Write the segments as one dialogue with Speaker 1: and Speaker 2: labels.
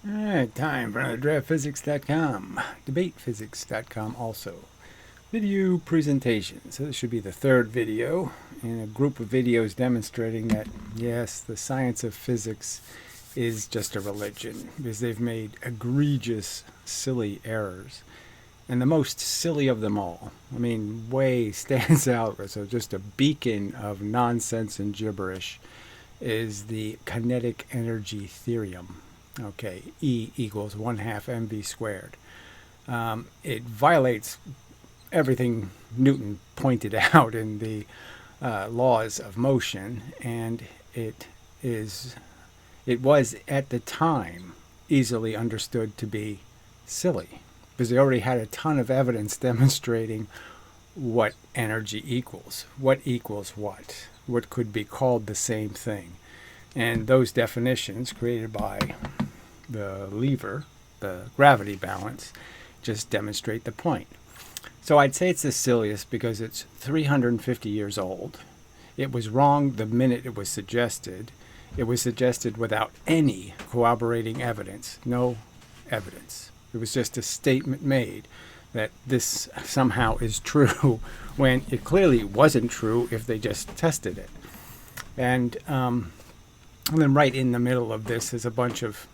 Speaker 1: Alright, time for another draftphysics.com, debatephysics.com also. Video presentation. So this should be the third video in a group of videos demonstrating that, yes, the science of physics is just a religion because they've made egregious, silly errors. And the most silly of them all, I mean, way stands out, so just a beacon of nonsense and gibberish, is the kinetic energy theorem. Okay, E equals 1/2 mv squared. It violates everything Newton pointed out in the laws of motion, and it was at the time easily understood to be silly because they already had a ton of evidence demonstrating what energy equals, what could be called the same thing. And those definitions created by the lever, the gravity balance, just demonstrate the point. So I'd say it's the silliest because it's 350 years old. It was wrong the minute it was suggested. It was suggested without any corroborating evidence, no evidence. It was just a statement made that this somehow is true when it clearly wasn't true if they just tested it. And then right in the middle of this is a bunch of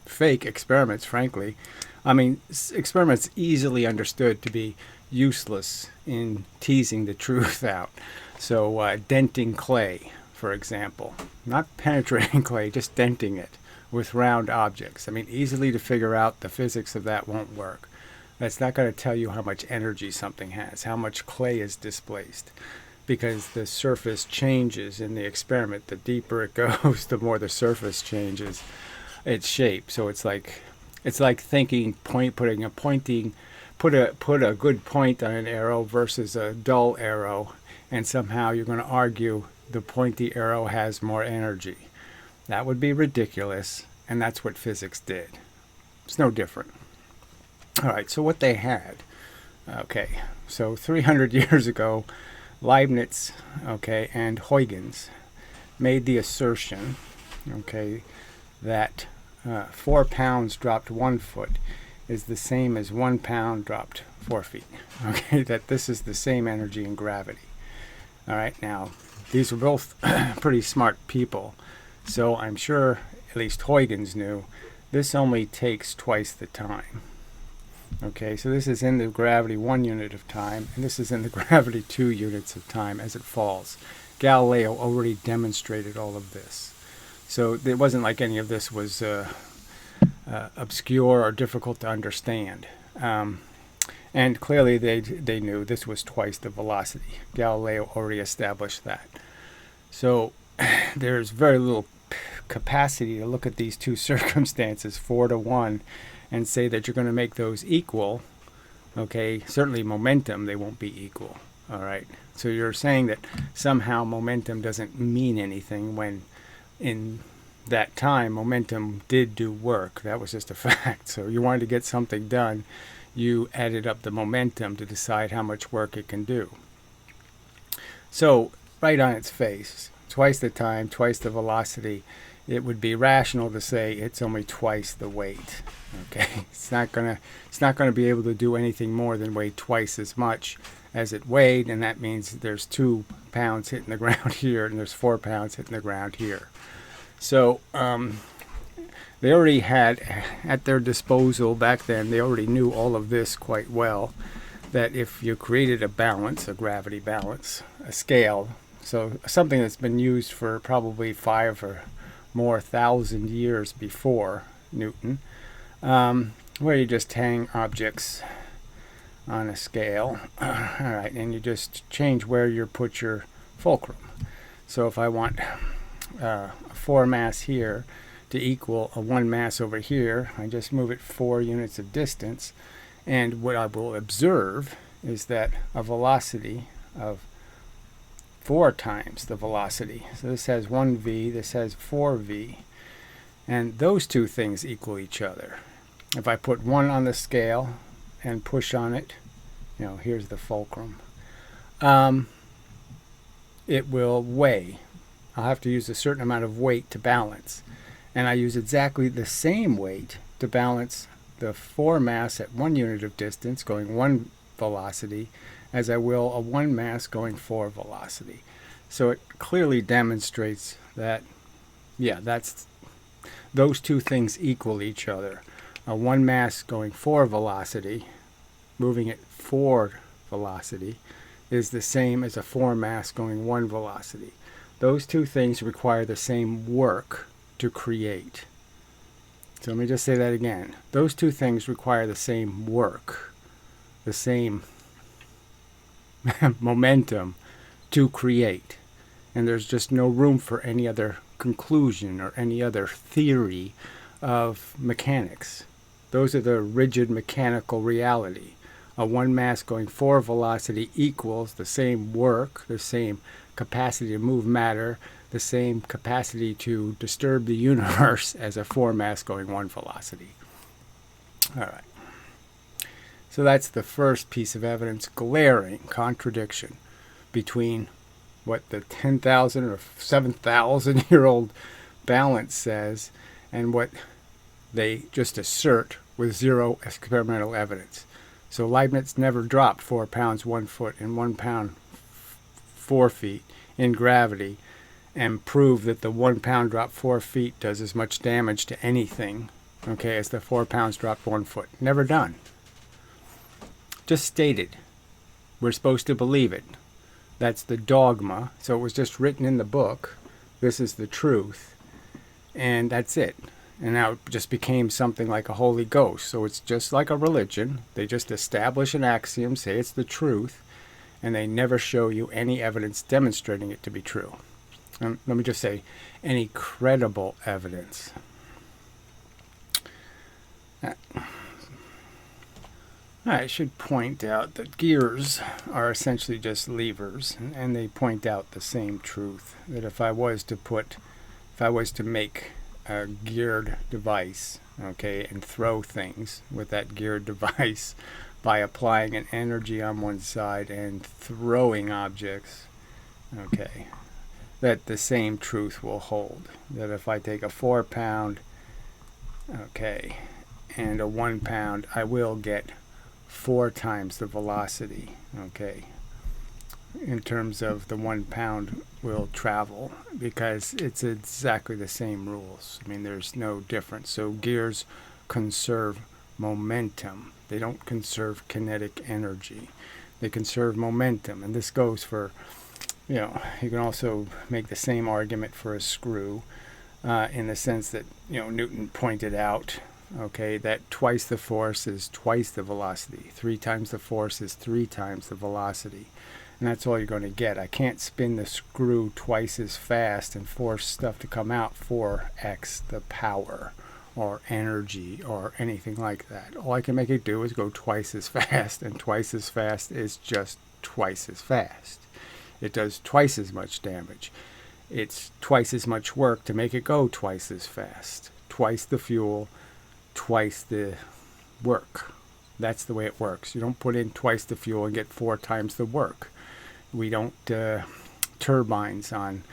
Speaker 1: fake experiments, frankly. I mean, experiments easily understood to be useless in teasing the truth out. So denting clay, for example. Not penetrating clay, just denting it with round objects. I mean, easily to figure out the physics of that won't work. That's not going to tell you how much energy something has, how much clay is displaced, because the surface changes in the experiment. The deeper it goes, the more the surface changes its shape. So it's like thinking put a good point on an arrow versus a dull arrow, and somehow you're going to argue the pointy arrow has more energy. That would be ridiculous, and that's what physics did. It's no different. All right, so what they had. Okay, so 300 years ago, Leibniz, and Huygens made the assertion, that 4 pounds dropped 1 foot is the same as 1 pound dropped 4 feet. Okay, that this is the same energy in gravity. All right, now these were both pretty smart people, so I'm sure at least Huygens knew this only takes twice the time. Okay, so this is in the gravity 1 unit of time, and this is in the gravity 2 units of time as it falls. Galileo already demonstrated all of this. So it wasn't like any of this was obscure or difficult to understand. And clearly they knew this was twice the velocity. Galileo already established that. So there's very little capacity to look at these two circumstances, 4 to 1, and say that you're going to make those equal. Okay, certainly momentum, they won't be equal. All right, so you're saying that somehow momentum doesn't mean anything when in that time momentum did do work. That was just a fact. So you wanted to get something done, you added up the momentum to decide how much work it can do. So right on its face, twice the time, twice the velocity, it would be rational to say it's only twice the weight. Okay, it's not gonna be able to do anything more than weigh twice as much as it weighed, and that means there's 2 pounds hitting the ground here and there's 4 pounds hitting the ground here. So they already had at their disposal back then, they already knew all of this quite well, that if you created a balance, a gravity balance, a scale, so something that's been used for probably 5 or more thousand years before Newton, where you just hang objects on a scale, all right, and you just change where you put your fulcrum. So if I want a 4 mass here to equal a 1 mass over here, I just move it 4 units of distance, and what I will observe is that a velocity of 4 times the velocity. So this has 1v, this has 4v, and those two things equal each other. If I put 1 on the scale and push on it, here's the fulcrum, it will weigh. I'll have to use a certain amount of weight to balance. And I use exactly the same weight to balance the 4 mass at 1 unit of distance going 1 velocity as I will a 1 mass going 4 velocity. So it clearly demonstrates that, yeah, those two things equal each other. A 1 mass going 4 velocity, moving at 4 velocity, is the same as a 4 mass going 1 velocity. Those two things require the same work to create. So let me just say that again. Those two things require the same work, the same momentum to create. And there's just no room for any other conclusion or any other theory of mechanics. Those are the rigid mechanical reality. A 1 mass going 4 velocity equals the same work, the same capacity to move matter, the same capacity to disturb the universe as a 4 mass going 1 velocity. All right. So that's the first piece of evidence, glaring contradiction between what the 10,000 or 7,000 year old balance says and what they just assert with zero experimental evidence. So Leibniz never dropped 4 pounds 1 foot and 1 pound 4 feet in gravity and proved that the 1 pound dropped 4 feet does as much damage to anything, okay, as the 4 pounds dropped 1 foot. Never done. Just stated. We're supposed to believe it. That's the dogma. So it was just written in the book. This is the truth. And that's it. And now it just became something like a Holy Ghost. So it's just like a religion. They just establish an axiom, say it's the truth, and they never show you any evidence demonstrating it to be true. And let me just say, any credible evidence. I should point out that gears are essentially just levers, and they point out the same truth, that if I was to make a geared device, okay, and throw things with that geared device by applying an energy on one side and throwing objects, okay, that the same truth will hold. That if I take a 4 pound, okay, and a 1 pound, I will get 4 times the velocity, okay, in terms of the 1 pound will travel, because it's exactly the same rules. I mean, there's no difference. So gears conserve momentum. They don't conserve kinetic energy. They conserve momentum. And this goes for, you can also make the same argument for a screw, in the sense that, Newton pointed out, okay, that twice the force is twice the velocity. 3 times the force is 3 times the velocity. And that's all you're going to get. I can't spin the screw twice as fast and force stuff to come out 4x the power or energy or anything like that. All I can make it do is go twice as fast, and twice as fast is just twice as fast. It does twice as much damage. It's twice as much work to make it go twice as fast. Twice the fuel, twice the work. That's the way it works. You don't put in twice the fuel and get 4 times the work. We don't turbines on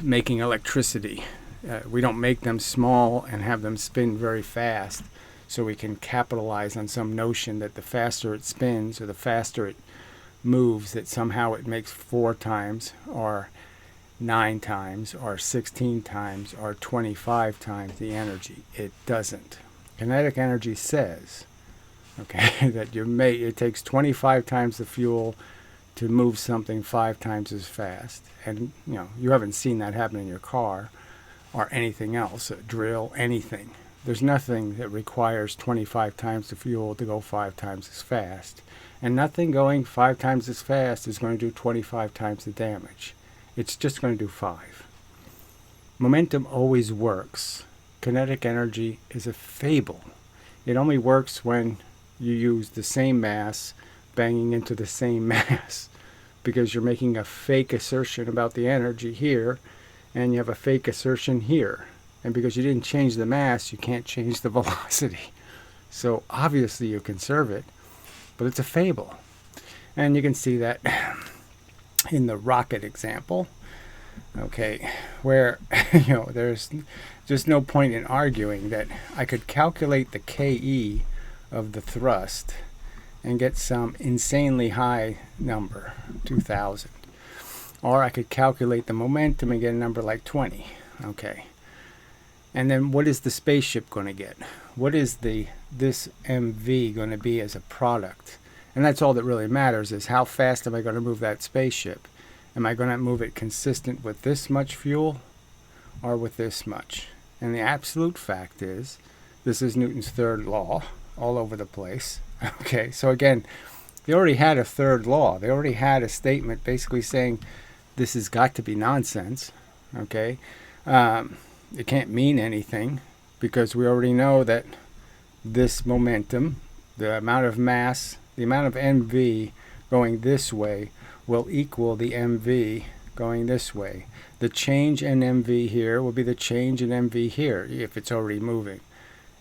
Speaker 1: making electricity. We don't make them small and have them spin very fast so we can capitalize on some notion that the faster it spins or the faster it moves, that somehow it makes 4 times or 9 times or 16 times or 25 times the energy. It doesn't. Kinetic energy says, okay, that it takes 25 times the fuel to move something 5 times as fast. And you haven't seen that happen in your car or anything else, a drill, anything. There's nothing that requires 25 times the fuel to go 5 times as fast. And nothing going 5 times as fast is going to do 25 times the damage. It's just going to do 5. Momentum always works. Kinetic energy is a fable. It only works when you use the same mass banging into the same mass, because you're making a fake assertion about the energy here, and you have a fake assertion here. And because you didn't change the mass, you can't change the velocity. So obviously you conserve it, but it's a fable. And you can see that in the rocket example. Okay, where there's just no point in arguing that I could calculate the KE of the thrust and get some insanely high number, 2000. Or I could calculate the momentum and get a number like 20. Okay. And then what is the spaceship going to get? What is this MV going to be as a product? And that's all that really matters, is how fast am I going to move that spaceship? Am I going to move it consistent with this much fuel or with this much? And the absolute fact is, this is Newton's third law all over the place. Okay, so again, they already had a third law. They already had a statement basically saying this has got to be nonsense. Okay, it can't mean anything because we already know that this momentum, the amount of mass, the amount of mv going this way will equal the mv going this way. The change in mv here will be the change in mv here if it's already moving.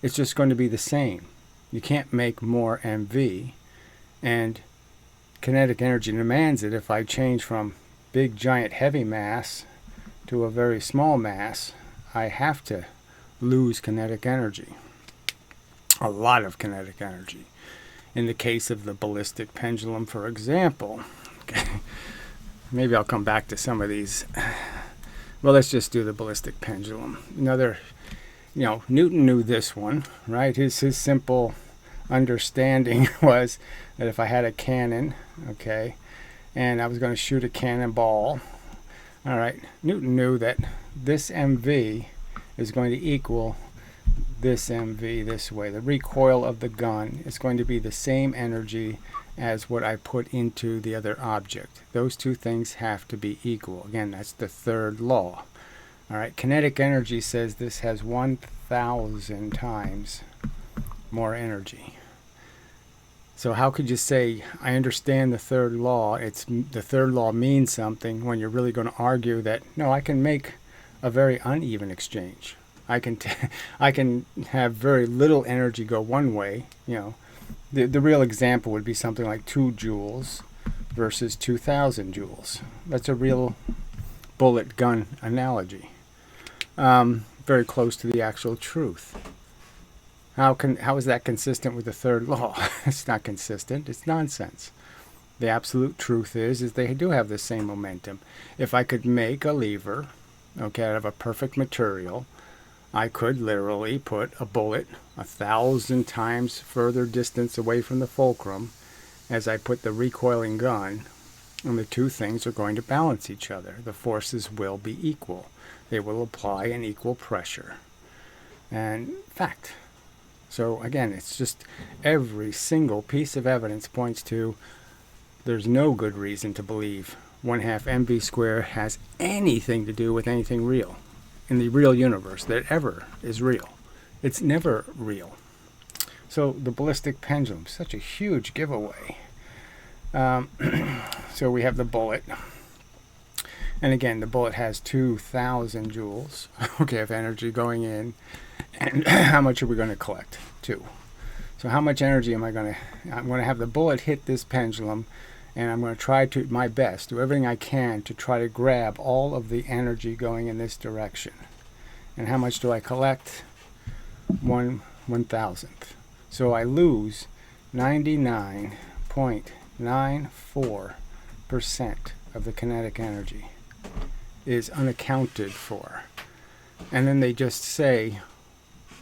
Speaker 1: It's just going to be the same. You can't make more mv, and kinetic energy demands it. If I change from big giant heavy mass to a very small mass, I have to lose kinetic energy, a lot of kinetic energy. In the case of the ballistic pendulum, for example, okay, maybe I'll come back to some of these. Well, let's just do the ballistic pendulum. Newton knew this one, right? His simple understanding was that if I had a cannon, okay, and I was going to shoot a cannonball, all right, Newton knew that this mv is going to equal this mv this way. The recoil of the gun is going to be the same energy as what I put into the other object. Those two things have to be equal. Again, that's the third law. All right, kinetic energy says this has 1,000 times more energy. So how could you say, I understand the third law, the third law means something, when you're really going to argue that, no, I can make a very uneven exchange. I can have very little energy go one way. The real example would be something like 2 joules versus 2,000 joules. That's a real bullet gun analogy. Very close to the actual truth. How is that consistent with the third law? It's not consistent. It's nonsense. The absolute truth is they do have the same momentum. If I could make a lever, okay, out of a perfect material, I could literally put a bullet 1,000 times further distance away from the fulcrum as I put the recoiling gun, and the two things are going to balance each other. The forces will be equal. They will apply an equal pressure. And fact. So again, it's just every single piece of evidence points to there's no good reason to believe 1/2 mv squared has anything to do with anything real in the real universe that ever is real. It's never real. So the ballistic pendulum, such a huge giveaway. So we have the bullet. And again, the bullet has 2,000 joules, okay, of energy going in. And how much are we going to collect? 2. So how much energy am I going to... I'm going to have the bullet hit this pendulum, and I'm going to try to my best, do everything I can to try to grab all of the energy going in this direction. And how much do I collect? 1/1000th. So I lose 99.94% of the kinetic energy is unaccounted for. And then they just say,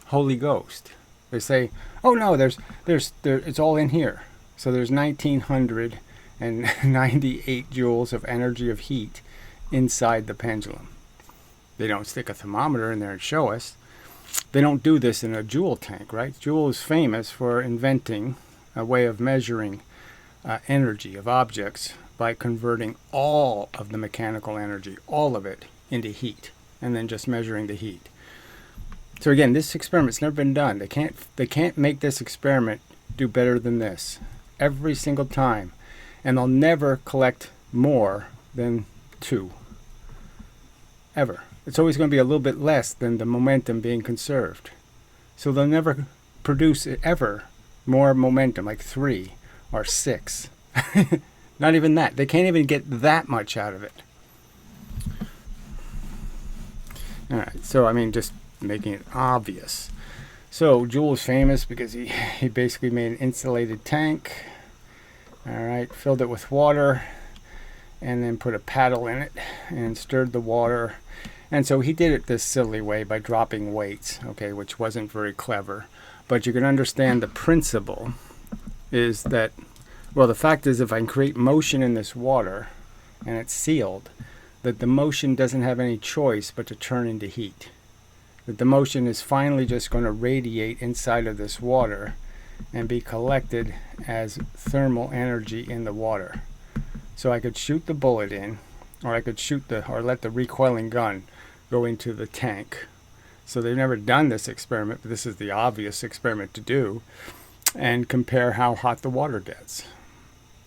Speaker 1: Holy Ghost. They say, oh no, it's all in here. So there's 1,998 joules of energy of heat inside the pendulum. They don't stick a thermometer in there and show us. They don't do this in a Joule tank, right? Joule is famous for inventing a way of measuring energy of objects by converting all of the mechanical energy, all of it, into heat, and then just measuring the heat. So again, this experiment's never been done. They can't make this experiment do better than this every single time, and they'll never collect more than 2. Ever. It's always going to be a little bit less than the momentum being conserved. So they'll never produce ever more momentum, like 3 or 6. Not even that. They can't even get that much out of it. All right, so I mean, just making it obvious. So Joule is famous because he basically made an insulated tank. All right, filled it with water, and then put a paddle in it and stirred the water. And so he did it this silly way by dropping weights, okay, which wasn't very clever. But you can understand the principle is that, well, the fact is if I can create motion in this water and it's sealed, that the motion doesn't have any choice but to turn into heat. That the motion is finally just going to radiate inside of this water and be collected as thermal energy in the water. So I could shoot the bullet in, or I could let the recoiling gun go into the tank. So they've never done this experiment, but this is the obvious experiment to do, and compare how hot the water gets.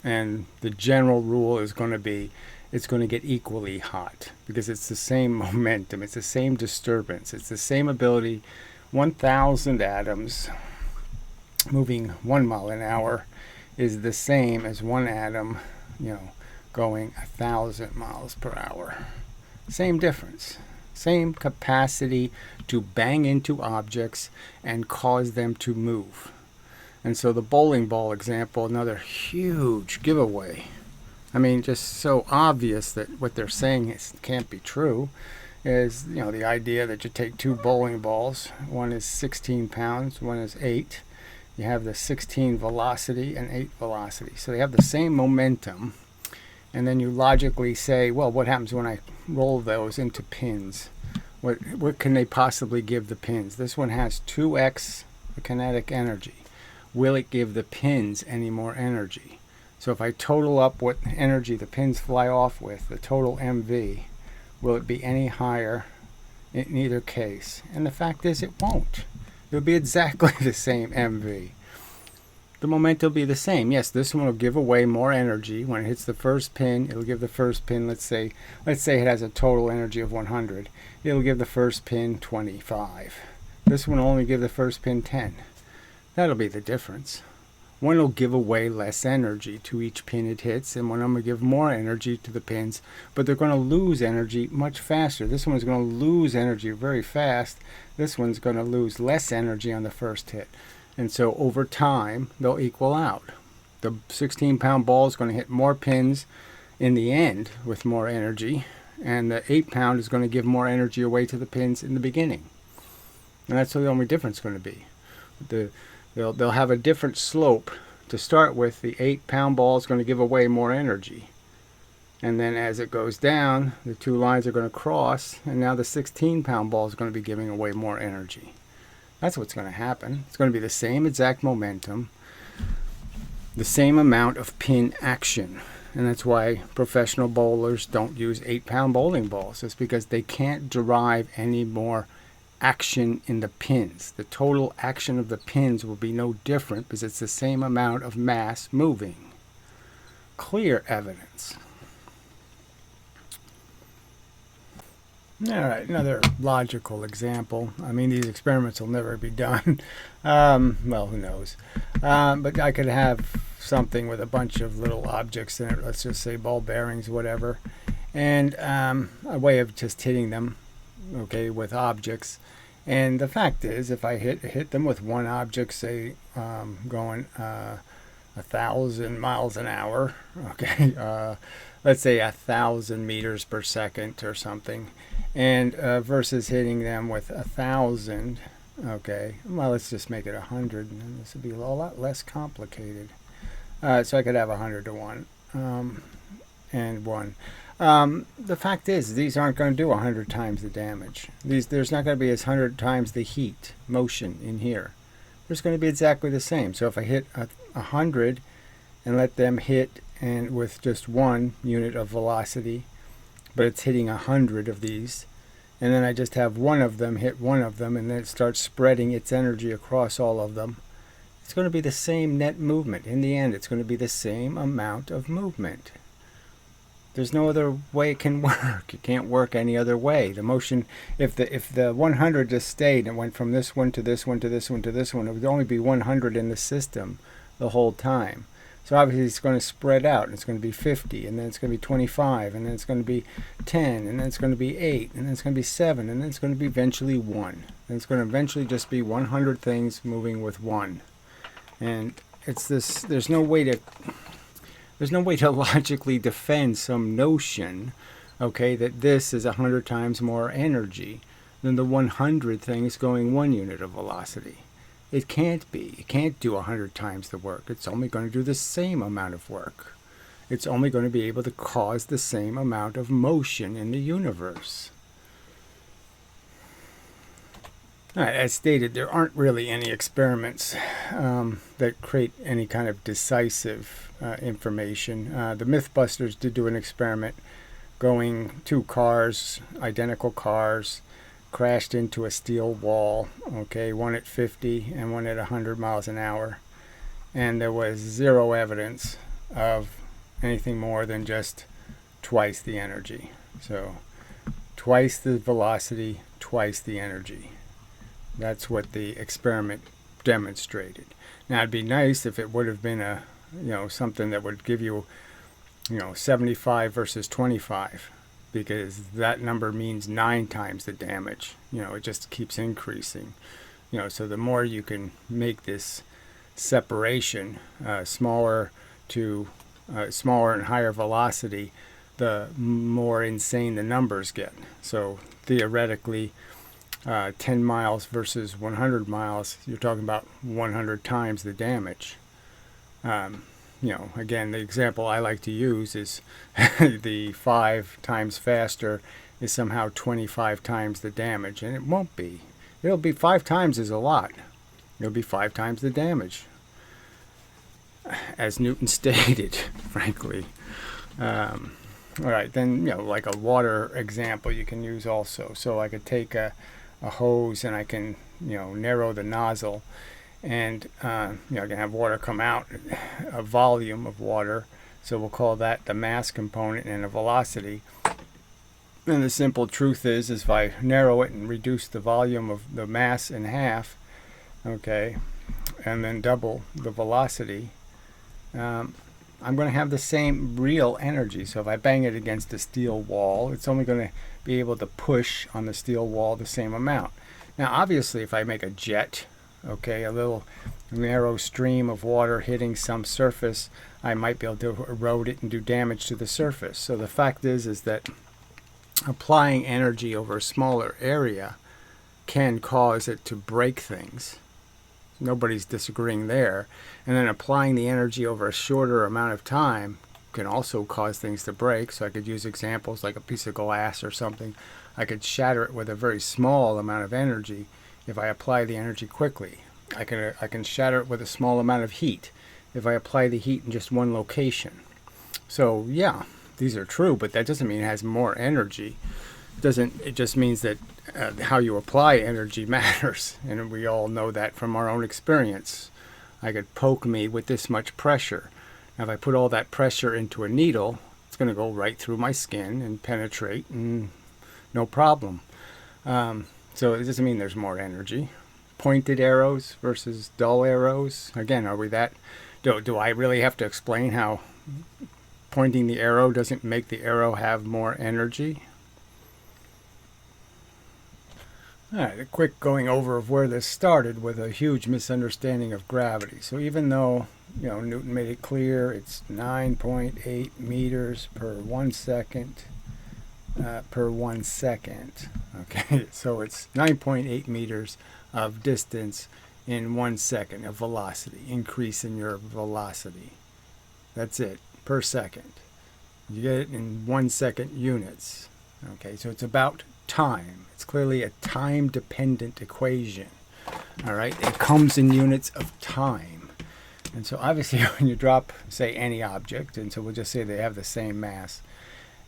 Speaker 1: And the general rule is going to be it's going to get equally hot because it's the same momentum, it's the same disturbance, it's the same ability. 1,000 atoms moving 1 mile an hour is the same as one atom, going 1,000 miles per hour. Same difference. Same capacity to bang into objects and cause them to move. And so the bowling ball example, another huge giveaway. I mean, just so obvious that what they're saying can't be true is, the idea that you take two bowling balls, one is 16 pounds, one is 8. You have the 16 velocity and 8 velocity. So they have the same momentum. And then you logically say, well, what happens when I roll those into pins? What can they possibly give the pins? This one has 2x the kinetic energy. Will it give the pins any more energy? So if I total up what energy the pins fly off with, the total MV, will it be any higher in either case? And the fact is it won't. It'll be exactly the same MV. The momentum will be the same. Yes, this one will give away more energy. When it hits the first pin, it'll give the first pin, let's say it has a total energy of 100. It'll give the first pin 25. This one will only give the first pin 10. That'll be the difference. One will give away less energy to each pin it hits, and one will give more energy to the pins, but they're going to lose energy much faster. This one's going to lose energy very fast. This one's going to lose less energy on the first hit. And so over time, they'll equal out. The 16-pound ball is going to hit more pins in the end with more energy, and the 8-pound is going to give more energy away to the pins in the beginning. And that's the only difference going to be. They'll have a different slope. To start with, the 8-pound ball is going to give away more energy. And then as it goes down, the two lines are going to cross, and now the 16-pound ball is going to be giving away more energy. That's what's going to happen. It's going to be the same exact momentum, the same amount of pin action. And that's why professional bowlers don't use 8-pound bowling balls. It's because they can't derive any more action in the pins. The total action of the pins will be no different because it's the same amount of mass moving. Clear evidence. All right, another logical example. I mean, these experiments will never be done. Well, who knows? But I could have something with a bunch of little objects in it. Let's just say ball bearings, whatever. And a way of just hitting them, okay, with objects. And the fact is, if I hit them with one object, say going 1,000 miles an hour, okay, let's say 1,000 meters per second or something, and versus hitting them with 1,000, okay, well, let's just make it 100, and then this would be a lot less complicated. So I could have 100 to 1 and 1. The fact is, these aren't going to do 100 times the damage. There's not going to be as 100 times the heat motion in here. There's going to be exactly the same. So if I hit 100 and let them hit and with just one unit of velocity, but it's hitting 100 of these, and then I just have one of them hit one of them, and then it starts spreading its energy across all of them, it's going to be the same net movement. In the end, it's going to be the same amount of movement. There's no other way it can work. It can't work any other way. The motion, if the 100 just stayed and went from this one to this one to this one to this one, it would only be 100 in the system the whole time. So obviously it's going to spread out, and it's going to be 50, and then it's going to be 25, and then it's going to be 10, and then it's going to be 8, and then it's going to be 7, and then it's going to be eventually 1. And it's going to eventually just be 100 things moving with 1. And it's this, there's no way to logically defend some notion, okay, that this is 100 times more energy than the 100 things going 1 unit of velocity. It can't be. It can't do 100 times the work. It's only going to do the same amount of work. It's only going to be able to cause the same amount of motion in the universe. All right, as stated, there aren't really any experiments that create any kind of decisive information. The Mythbusters did do an experiment going 2 cars, identical cars, crashed into a steel wall, okay, one at 50 and one at 100 miles an hour. And there was 0 evidence of anything more than just twice the energy. So twice the velocity, twice the energy. That's what the experiment demonstrated. Now it'd be nice if it would have been a, something that would give you, 75 versus 25, because that number means 9 times the damage. It just keeps increasing. So the more you can make this separation smaller and higher velocity, the more insane the numbers get. So theoretically, 10 miles versus 100 miles, you're talking about 100 times the damage. Again, the example I like to use is the 5 times faster is somehow 25 times the damage, and it won't be. It'll be 5 times is a lot. It'll be 5 times the damage, as Newton stated, frankly. All right, then, like a water example you can use also. So I could take a hose and I can, narrow the nozzle, and I can have water come out, a volume of water. So we'll call that the mass component and a velocity. And the simple truth is if I narrow it and reduce the volume of the mass in half, okay, and then double the velocity, I'm going to have the same real energy. So if I bang it against a steel wall, it's only going to be able to push on the steel wall the same amount. Now obviously if I make a jet, okay, a little narrow stream of water hitting some surface, I might be able to erode it and do damage to the surface. So the fact is that applying energy over a smaller area can cause it to break things. Nobody's disagreeing there. And then applying the energy over a shorter amount of time can also cause things to break. So I could use examples like a piece of glass or something. I could shatter it with a very small amount of energy if I apply the energy quickly. I can shatter it with a small amount of heat if I apply the heat in just one location. So yeah, these are true, but that doesn't mean it has more energy. It just means that how you apply energy matters, and we all know that from our own experience. I could poke me with this much pressure. Now if I put all that pressure into a needle, it's going to go right through my skin and penetrate, and no problem. So it doesn't mean there's more energy. Pointed arrows versus dull arrows. Again, are we that? Do I really have to explain how pointing the arrow doesn't make the arrow have more energy? All right, a quick going over of where this started with a huge misunderstanding of gravity. So even though Newton made it clear it's 9.8 meters per 1 second per 1 second. Okay, so it's 9.8 meters of distance in 1 second of velocity, increase in your velocity. That's it, per second. You get it in 1 second units. Okay, so it's about time. It's clearly a time-dependent equation. All right, it comes in units of time. And so obviously when you drop, say, any object, and so we'll just say they have the same mass,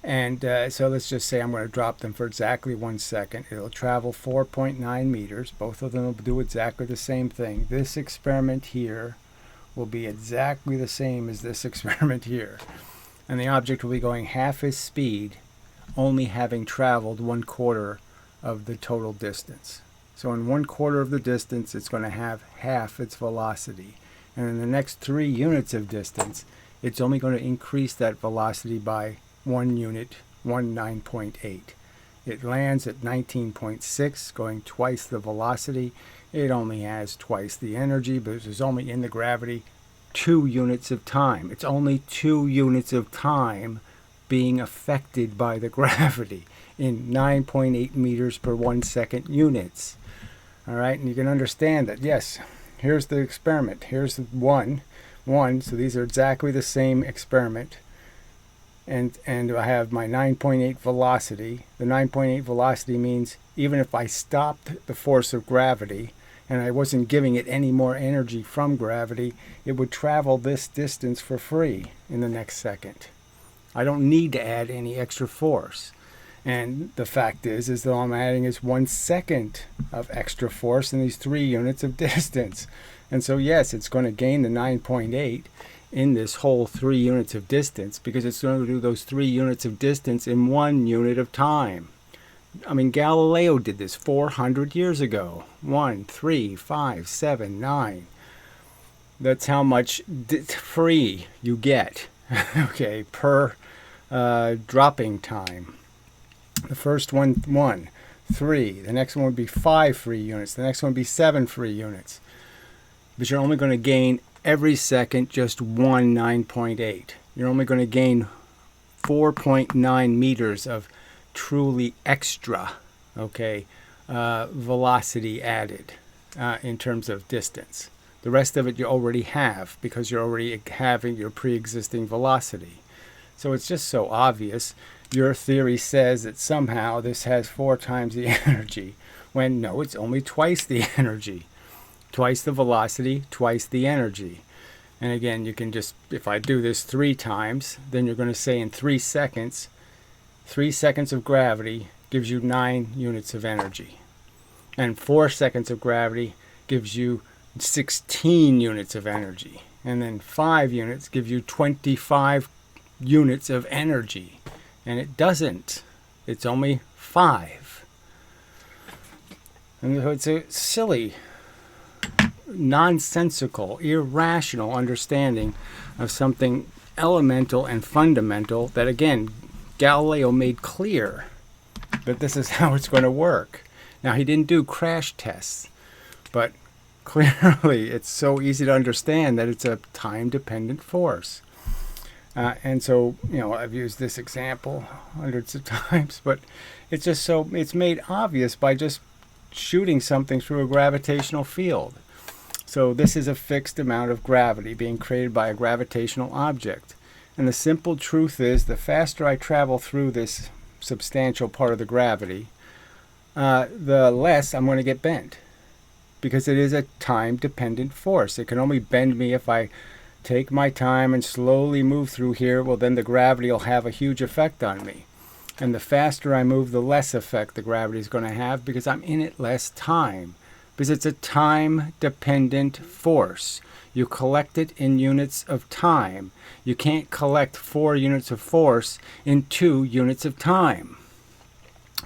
Speaker 1: and so let's just say I'm going to drop them for exactly 1 second. It'll travel 4.9 meters. Both of them will do exactly the same thing. This experiment here will be exactly the same as this experiment here. And the object will be going half its speed, only having traveled 1/4 of the total distance. So in 1/4 of the distance, it's going to have half its velocity. And in the next 3 units of distance, it's only going to increase that velocity by 1 unit, 9.8. It lands at 19.6, going twice the velocity. It only has twice the energy, but there's only in the gravity 2 units of time. It's only 2 units of time being affected by the gravity in 9.8 meters per 1 second units. All right, and you can understand that, yes, here's the experiment. Here's one, so these are exactly the same experiment. And I have my 9.8 velocity. The 9.8 velocity means even if I stopped the force of gravity and I wasn't giving it any more energy from gravity, it would travel this distance for free in the next second. I don't need to add any extra force. And the fact is that all I'm adding is 1 second of extra force in these 3 units of distance. And so yes, it's going to gain the 9.8 in this whole 3 units of distance, because it's going to do those 3 units of distance in 1 unit of time. I mean, Galileo did this 400 years ago. 1, 3, 5, 7, 9. That's how much free you get, okay, per dropping time. The first one, 1, 3. The next one would be 5 free units. The next one would be 7 free units. But you're only going to gain every second just 1 9.8. You're only going to gain 4.9 meters of truly extra, okay, velocity added in terms of distance. The rest of it you already have because you're already having your pre-existing velocity. So it's just so obvious. Your theory says that somehow this has 4 times the energy, when no, it's only twice the energy. Twice the velocity, twice the energy. And again, you can just, if I do this 3 times, then you're going to say in 3 seconds, 3 seconds of gravity gives you 9 units of energy. And 4 seconds of gravity gives you 16 units of energy. And then 5 units give you 25 units of energy. And it doesn't. It's only 5. And so it's a silly, nonsensical, irrational understanding of something elemental and fundamental that, again, Galileo made clear that this is how it's going to work. Now, he didn't do crash tests, but clearly it's so easy to understand that it's a time-dependent force. And so, you know, I've used this example hundreds of times, but it's just so, it's made obvious by just shooting something through a gravitational field. So this is a fixed amount of gravity being created by a gravitational object. And the simple truth is, the faster I travel through this substantial part of the gravity, the less I'm going to get bent. Because it is a time-dependent force. It can only bend me if I take my time and slowly move through here. Well, then the gravity will have a huge effect on me. And the faster I move, the less effect the gravity is going to have, because I'm in it less time. Because it's a time-dependent force. You collect it in units of time. You can't collect 4 units of force in 2 units of time.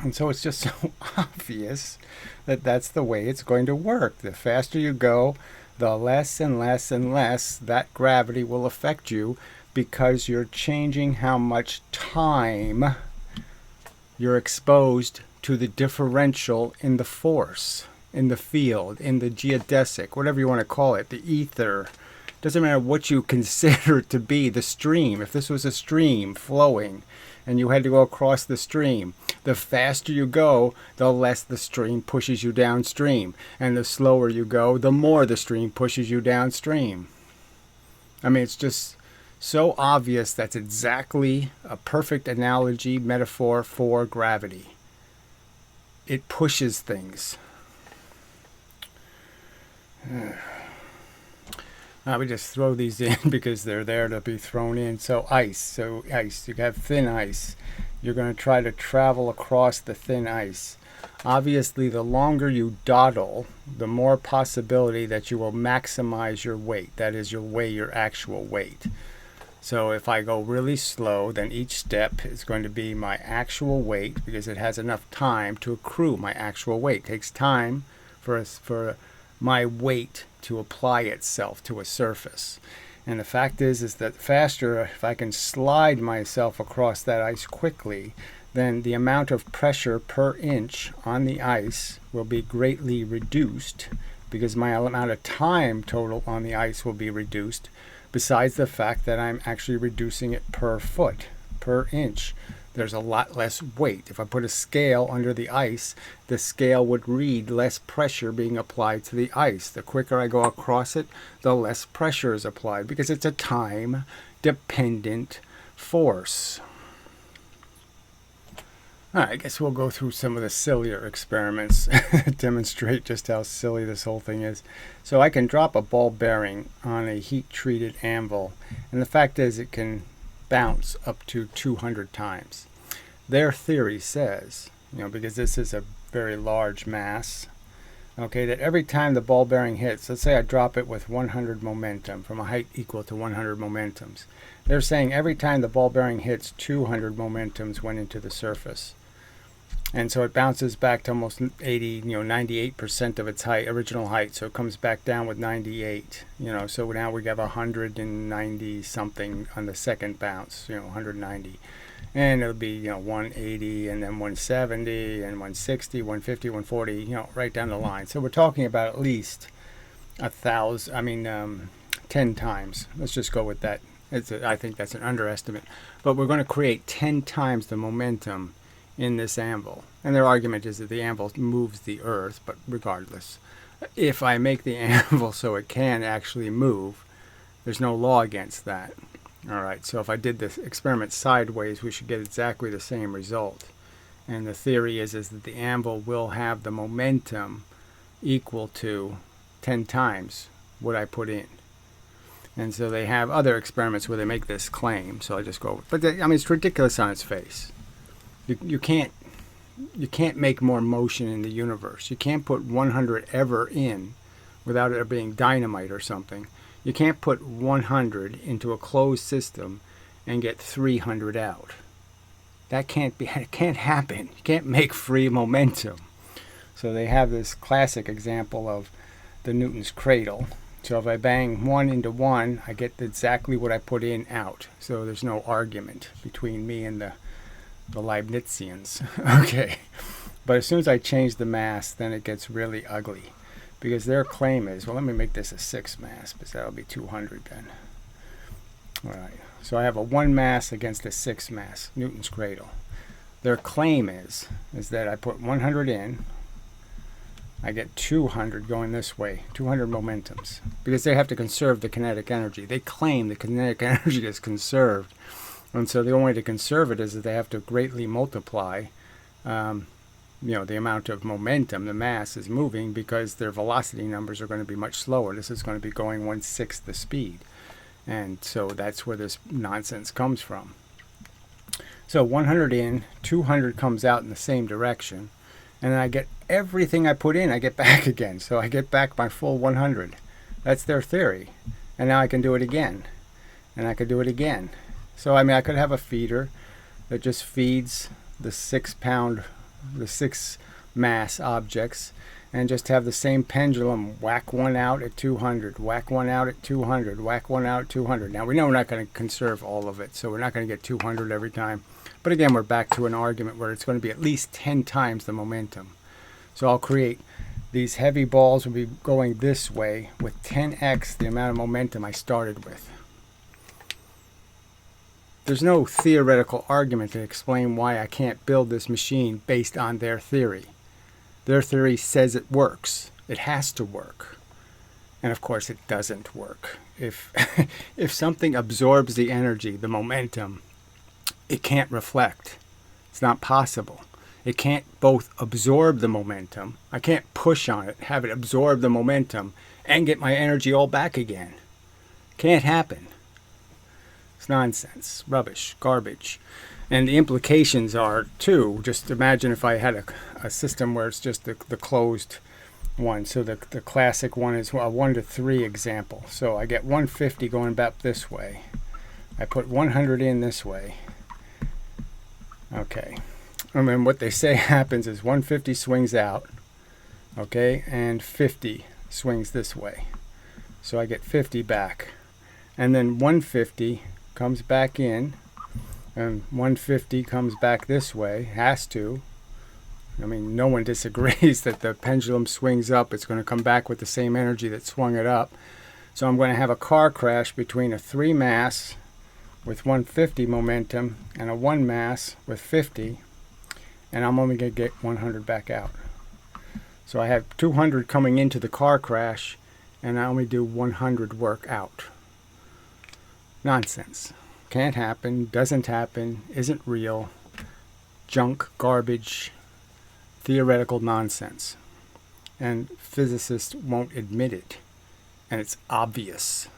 Speaker 1: And so it's just so obvious that that's the way it's going to work. The faster you go, the less and less and less that gravity will affect you, because you're changing how much time you're exposed to the differential in the force, in the field, in the geodesic, whatever you want to call it, the ether. Doesn't matter what you consider it to be, the stream. If this was a stream flowing and you had to go across the stream, the faster you go, the less the stream pushes you downstream. And the slower you go, the more the stream pushes you downstream. I mean, it's just so obvious. That's exactly a perfect analogy, metaphor for gravity. It pushes things. Now we just throw these in because they're there to be thrown in. So ice, you have thin ice. You're going to try to travel across the thin ice. Obviously, the longer you dawdle, the more possibility that you will maximize your weight. That is, you'll weigh your actual weight. So if I go really slow, then each step is going to be my actual weight, because it has enough time to accrue my actual weight. It takes time for my weight to apply itself to a surface. And the fact is that faster, if I can slide myself across that ice quickly, then the amount of pressure per inch on the ice will be greatly reduced, because my amount of time total on the ice will be reduced, besides the fact that I'm actually reducing it per foot, per inch. There's a lot less weight. If I put a scale under the ice, the scale would read less pressure being applied to the ice. The quicker I go across it, the less pressure is applied, because it's a time-dependent force. All right, I guess we'll go through some of the sillier experiments to demonstrate just how silly this whole thing is. So I can drop a ball bearing on a heat-treated anvil, and the fact is it can bounce up to 200 times. Their theory says, because this is a very large mass, okay, that every time the ball bearing hits, let's say I drop it with 100 momentum from a height equal to 100 momentums. They're saying every time the ball bearing hits, 200 momentums went into the surface. And so it bounces back to almost 98% of its height, original height. So it comes back down with 98, so now we have 190 something on the second bounce, 190. And it'll be, 180 and then 170 and 160, 150, 140, right down the line. So we're talking about at least 10 times. Let's just go with that. I think that's an underestimate. But we're going to create 10 times the momentum in this anvil. And their argument is that the anvil moves the earth, but regardless, if I make the anvil so it can actually move, there's no law against that. All right, so if I did this experiment sideways, we should get exactly the same result. And the theory is that the anvil will have the momentum equal to 10 times what I put in. And so they have other experiments where they make this claim, so I just go, but it's ridiculous on its face. You can't make more motion in the universe. You can't put 100 ever in without it being dynamite or something. You can't put 100 into a closed system and get 300 out. That can't be. It can't happen. You can't make free momentum. So they have this classic example of the Newton's cradle. So if I bang 1 into 1, I get exactly what I put in out. So there's no argument between me and the Leibnizians. Okay. But as soon as I change the mass, then it gets really ugly. Because their claim is, well, let me make this a 6 mass, because that'll be 200 then. All right. So I have a 1 mass against a 6 mass, Newton's cradle. Their claim is that I put 100 in, I get 200 going this way, 200 momentums, because they have to conserve the kinetic energy. They claim the kinetic energy is conserved. And so the only way to conserve it is that they have to greatly multiply, the amount of momentum the mass is moving, because their velocity numbers are going to be much slower. This is going to be going 1/6 the speed. And so that's where this nonsense comes from. So 100 in, 200 comes out in the same direction. And then I get everything I put in, I get back again. So I get back my full 100. That's their theory. And now I can do it again. And I could do it again. So, I could have a feeder that just feeds the 6 mass objects, and just have the same pendulum whack one out at 200, whack one out at 200, whack one out at 200. Now, we know we're not going to conserve all of it, so we're not going to get 200 every time. But again, we're back to an argument where it's going to be at least 10 times the momentum. So I'll create these heavy balls will be going this way with 10x the amount of momentum I started with. There's no theoretical argument to explain why I can't build this machine based on their theory. Their theory says it works. It has to work. And of course it doesn't work. If something absorbs the energy, the momentum, it can't reflect. It's not possible. It can't both absorb the momentum. I can't push on it, have it absorb the momentum, and get my energy all back again. Can't happen. Nonsense, rubbish, garbage. And the implications are, too, just imagine if I had a system where it's just the closed one. So the classic one is a 1 to 3 example. So I get 150 going back this way. I put 100 in this way. Okay. And then what they say happens is 150 swings out, okay, and 50 swings this way. So I get 50 back. And then 150 comes back in, and 150 comes back this way, has to. I mean, no one disagrees that the pendulum swings up. It's going to come back with the same energy that swung it up. So I'm going to have a car crash between a 3 mass with 150 momentum and a 1 mass with 50, and I'm only going to get 100 back out. So I have 200 coming into the car crash, and I only do 100 work out. Nonsense. Can't happen, doesn't happen, isn't real, junk, garbage, theoretical nonsense. And physicists won't admit it. And it's obvious.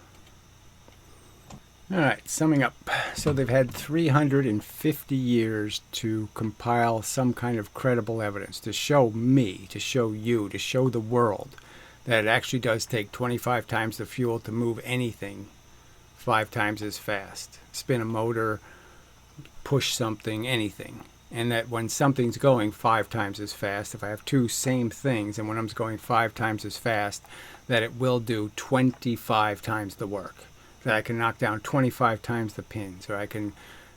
Speaker 1: Alright, summing up. So they've had 350 years to compile some kind of credible evidence to show me, to show you, to show the world that it actually does take 25 times the fuel to move anything 5 times as fast. Spin a motor, push something, anything. And that when something's going 5 times as fast, if I have two same things and one of them's going 5 times as fast, that it will do 25 times the work. That I can knock down 25 times the pins, or I can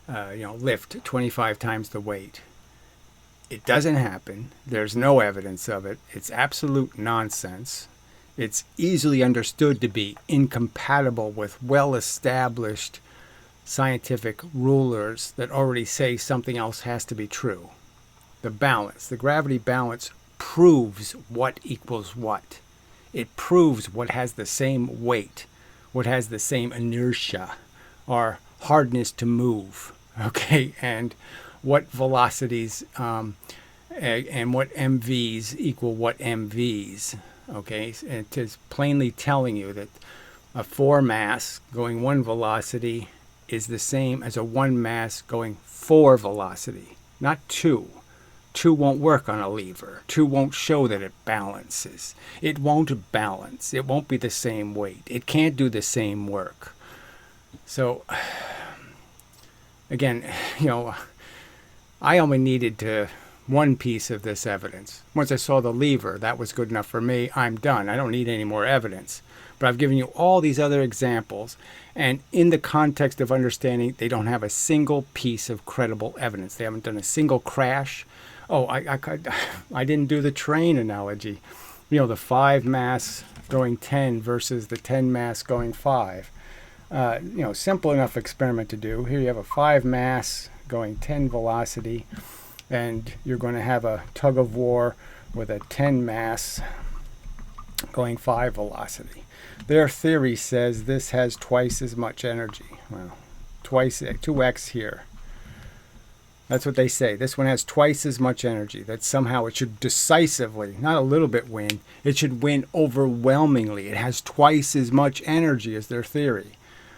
Speaker 1: lift 25 times the weight. It doesn't happen. There's no evidence of it. It's absolute nonsense. It's easily understood to be incompatible with well-established scientific rulers that already say something else has to be true. The balance, the gravity balance, proves what equals what. It proves what has the same weight, what has the same inertia, or hardness to move, okay, and what velocities and what MVs equal what MVs, okay. It is plainly telling you that a 4 mass going 1 velocity is the same as a 1 mass going 4 velocity, not 2. 2 won't work on a lever. 2 won't show that it balances. It won't balance. It won't be the same weight. It can't do the same work. So, again, I only needed one piece of this evidence. Once I saw the lever, that was good enough for me. I'm done. I don't need any more evidence. But I've given you all these other examples, and in the context of understanding, they don't have a single piece of credible evidence. They haven't done a single crash. Oh, I didn't do the train analogy. The 5 mass going 10 versus the 10 mass going 5. Simple enough experiment to do. Here you have a 5 mass going 10 velocity, and you're going to have a tug of war with a 10 mass going 5 velocity. Their theory says this has twice as much energy. Well, 2x here. That's what they say. This one has twice as much energy. That somehow it should decisively, not a little bit win, it should win overwhelmingly. It has twice as much energy as their theory.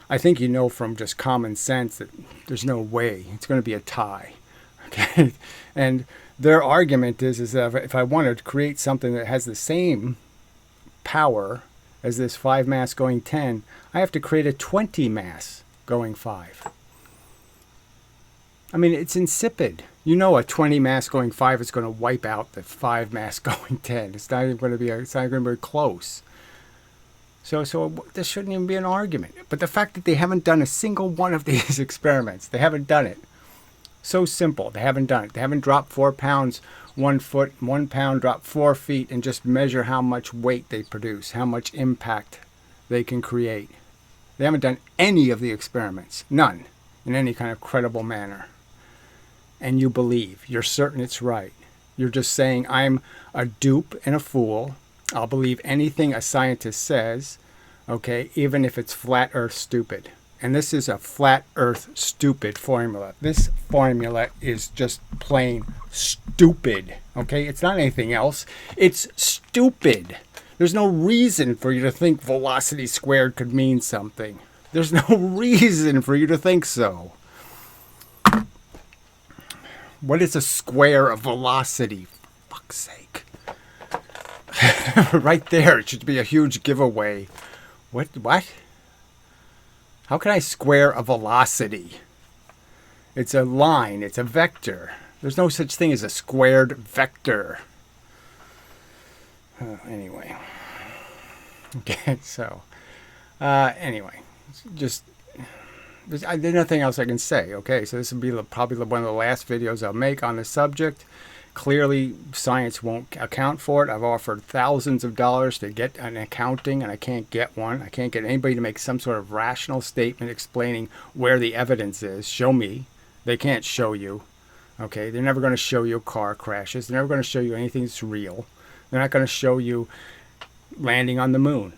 Speaker 1: I think you know from just common sense that there's no way. It's going to be a tie. Okay? And their argument is that if I wanted to create something that has the same power as this 5 mass going 10, I have to create a 20 mass going 5. I mean, it's insipid. A 20 mass going 5 is going to wipe out the 5 mass going 10. It's not even going to be. It's not going to be close. So this shouldn't even be an argument. But the fact that they haven't done a single one of these experiments, they haven't done it. So simple. They haven't done it. They haven't dropped 4 pounds 1 foot, 1 pound, drop 4 feet, and just measure how much weight they produce, how much impact they can create. They haven't done any of the experiments. None. In any kind of credible manner. And you believe. You're certain it's right. You're just saying, I'm a dupe and a fool. I'll believe anything a scientist says, okay, even if it's flat earth stupid. And this is a flat earth stupid formula. This formula is just plain stupid, okay? It's not anything else. It's stupid. There's no reason for you to think velocity squared could mean something. There's no reason for you to think so. What is a square of velocity? For fuck's sake. Right there, it should be a huge giveaway. What? How can I square a velocity? It's a line. It's a vector. There's no such thing as a squared vector. Anyway. Okay, so anyway, there's nothing else I can say. Okay, so this will be probably one of the last videos I'll make on the subject. Clearly, science won't account for it. I've offered thousands of dollars to get an accounting, and I can't get one. I can't get anybody to make some sort of rational statement explaining where the evidence is. Show me. They can't show you. Okay, they're never going to show you car crashes. They're never going to show you anything that's real. They're not going to show you landing on the moon,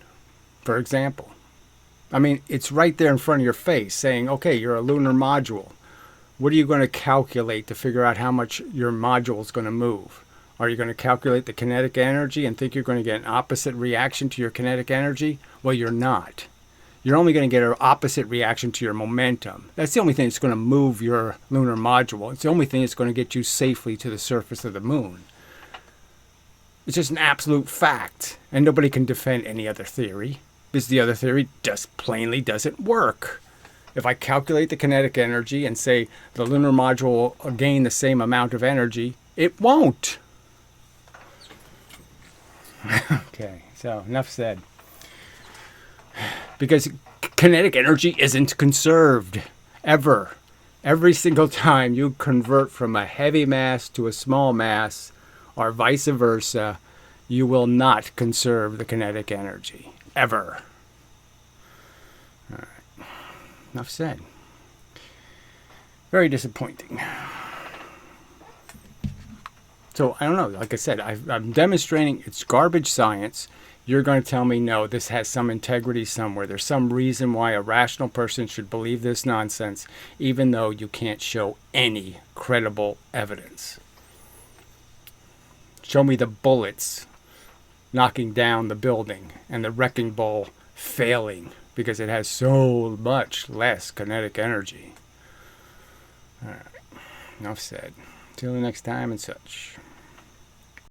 Speaker 1: for example. I mean, it's right there in front of your face saying, okay, you're a lunar module. What are you going to calculate to figure out how much your module is going to move? Are you going to calculate the kinetic energy and think you're going to get an opposite reaction to your kinetic energy? Well, you're not. You're only going to get an opposite reaction to your momentum. That's the only thing that's going to move your lunar module. It's the only thing that's going to get you safely to the surface of the moon. It's just an absolute fact, and nobody can defend any other theory, because the other theory just plainly doesn't work. If I calculate the kinetic energy and say the lunar module will gain the same amount of energy, it won't. Okay, so enough said. Because kinetic energy isn't conserved, ever. Every single time you convert from a heavy mass to a small mass, or vice versa, you will not conserve the kinetic energy, ever. All right. Enough said. Very disappointing. So, I don't know. Like I said, I'm demonstrating it's garbage science. You're going to tell me, no, this has some integrity somewhere. There's some reason why a rational person should believe this nonsense, even though you can't show any credible evidence. Show me the bullets knocking down the building and the wrecking ball failing because it has so much less kinetic energy. All right. Enough said. Till the next time and such.